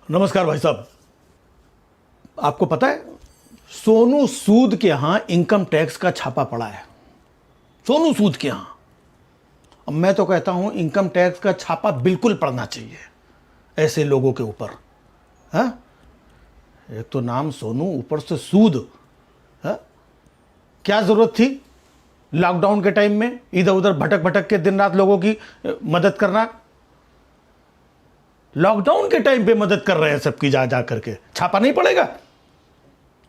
नमस्कार भाई साहब। आपको पता है सोनू सूद के यहां इनकम टैक्स का छापा पड़ा है। सोनू सूद के यहां। अब मैं तो कहता हूं इनकम टैक्स का छापा बिल्कुल पड़ना चाहिए ऐसे लोगों के ऊपर। है एक तो नाम सोनू, ऊपर से सूद। है क्या जरूरत थी लॉकडाउन के टाइम में इधर उधर भटक भटक के दिन रात लोगों की मदद करना। लॉकडाउन के टाइम पे मदद कर रहे हैं सबकी, जा जा करके छापा नहीं पड़ेगा।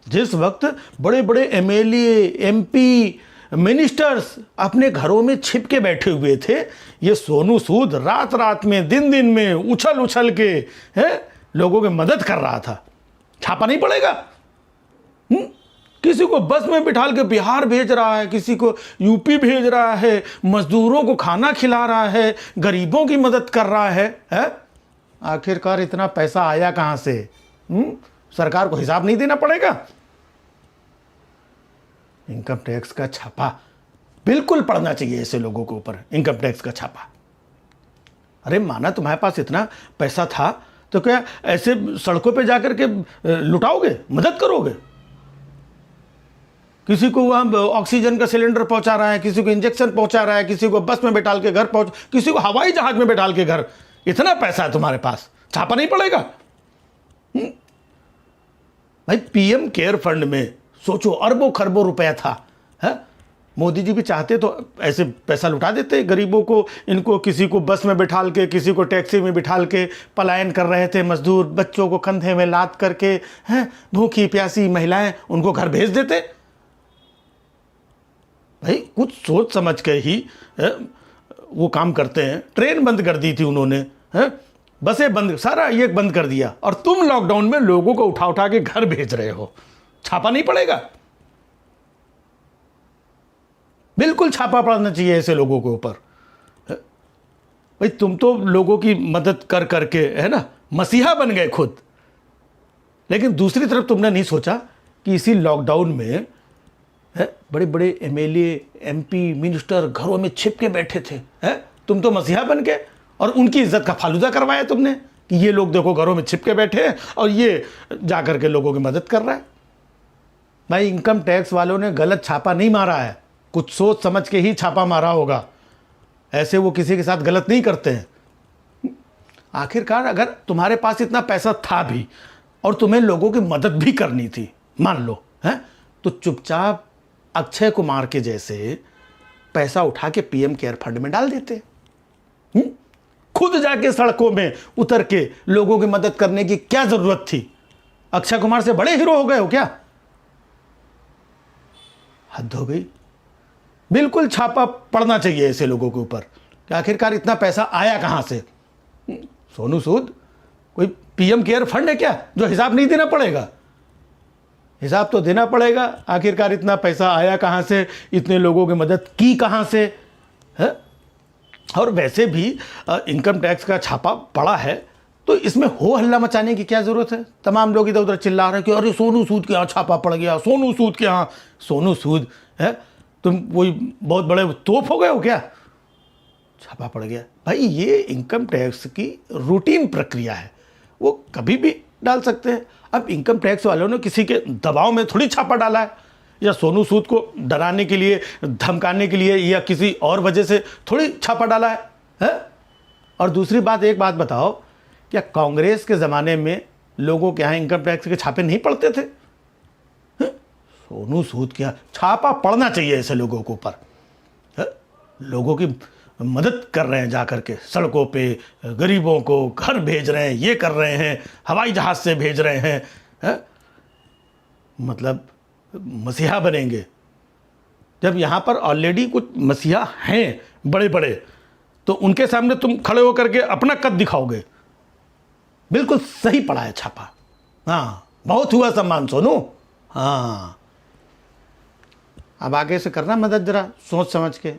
जिस वक्त बड़े बड़े एमएलए, एमपी, मिनिस्टर्स अपने घरों में छिप के बैठे हुए थे, ये सोनू सूद रात रात में, दिन दिन में उछल उछल के लोगों की मदद कर रहा था। छापा नहीं पड़ेगा। किसी को बस में बिठाल के बिहार भेज रहा है, किसी को यूपी भेज रहा है, मजदूरों को खाना खिला रहा है, गरीबों की मदद कर रहा है? आखिरकार इतना पैसा आया कहां से? सरकार को हिसाब नहीं देना पड़ेगा? इनकम टैक्स का छापा बिल्कुल पड़ना चाहिए ऐसे लोगों के ऊपर। इनकम टैक्स का छापा। अरे माना तुम्हारे पास इतना पैसा था तो क्या ऐसे सड़कों पे जाकर के लुटाओगे, मदद करोगे? किसी को वहां ऑक्सीजन का सिलेंडर पहुंचा रहा है, किसी को इंजेक्शन पहुंचा रहा है, किसी को बस में बैठाल के घर पहुंच, किसी को हवाई जहाज में बैठाल के घर। इतना पैसा है तुम्हारे पास, छापा नहीं पड़ेगा? भाई पीएम केयर फंड में सोचो अरबों खरबों रुपया था। है मोदी जी भी चाहते तो ऐसे पैसा लुटा देते गरीबों को। इनको किसी को बस में बिठाल के, किसी को टैक्सी में बिठाल के पलायन कर रहे थे मजदूर, बच्चों को कंधे में लाद करके, हैं भूखी प्यासी महिलाएं, उनको घर भेज देते। भाई कुछ सोच समझ के ही वो काम करते हैं। ट्रेन बंद कर दी थी उन्होंने, है बसें बंद, सारा ये बंद कर दिया, और तुम लॉकडाउन में लोगों को उठा उठा के घर भेज रहे हो। छापा नहीं पड़ेगा? बिल्कुल छापा पड़ना चाहिए ऐसे लोगों के ऊपर। भाई तुम तो लोगों की मदद कर करके, है ना, मसीहा बन गए खुद। लेकिन दूसरी तरफ तुमने नहीं सोचा कि इसी लॉकडाउन में बड़े बड़े एमएलए, एमपी, मिनिस्टर घरों में छिप के बैठे थे। तुम तो मसीहा बन के, और उनकी इज्जत का फालूदा करवाया तुमने कि ये लोग देखो घरों में छिप के बैठे हैं और ये जाकर के लोगों की मदद कर रहा है। भाई इनकम टैक्स वालों ने गलत छापा नहीं मारा है, कुछ सोच समझ के ही छापा मारा होगा। ऐसे वो किसी के साथ गलत नहीं करते हैं। आखिरकार अगर तुम्हारे पास इतना पैसा था भी और तुम्हें लोगों की मदद भी करनी थी, मान लो, है तो चुपचाप अक्षय कुमार के जैसे पैसा उठा के पीएम केयर फंड में डाल देते। खुद जाके सड़कों में उतर के लोगों की मदद करने की क्या जरूरत थी? अक्षय कुमार से बड़े हीरो हो गए हो क्या? हद हो गई। बिल्कुल छापा पड़ना चाहिए ऐसे लोगों के ऊपर कि आखिरकार इतना पैसा आया कहां से। सोनू सूद कोई पीएम केयर फंड है क्या जो हिसाब नहीं देना पड़ेगा? हिसाब तो देना पड़ेगा। आखिरकार इतना पैसा आया कहां से, इतने लोगों की मदद की कहां से, है? और वैसे भी इनकम टैक्स का छापा पड़ा है तो इसमें हो हल्ला मचाने की क्या जरूरत है? तमाम लोग इधर उधर चिल्ला रहे हैं कि अरे सोनू सूद के यहाँ छापा पड़ गया, सोनू सूद के यहाँ। सोनू सूद है, तुम वही बहुत बड़े तोप हो गए हो क्या? छापा पड़ गया। भाई ये इनकम टैक्स की रूटीन प्रक्रिया है, वो कभी भी डाल सकते हैं। अब इनकम टैक्स वालों ने किसी के दबाव में थोड़ी छापा डाला है, या सोनू सूद को डराने के लिए, धमकाने के लिए, या किसी और वजह से थोड़ी छापा डाला है? और दूसरी बात, एक बात बताओ, क्या कांग्रेस के ज़माने में लोगों के यहाँ इनकम टैक्स के छापे नहीं पड़ते थे? सोनू सूद के यहाँ छापा पड़ना चाहिए ऐसे लोगों के ऊपर। लोगों की मदद कर रहे हैं, जाकर के सड़कों पे गरीबों को घर भेज रहे हैं, ये कर रहे हैं, हवाई जहाज से भेज रहे हैं। मतलब मसीहा बनेंगे। जब यहाँ पर ऑलरेडी कुछ मसीहा हैं बड़े बड़े, तो उनके सामने तुम खड़े होकर के अपना कद दिखाओगे? बिल्कुल सही पड़ा है छापा। हाँ, बहुत हुआ सम्मान सोनू। हाँ, अब आगे से करना मदद जरा सोच समझ के।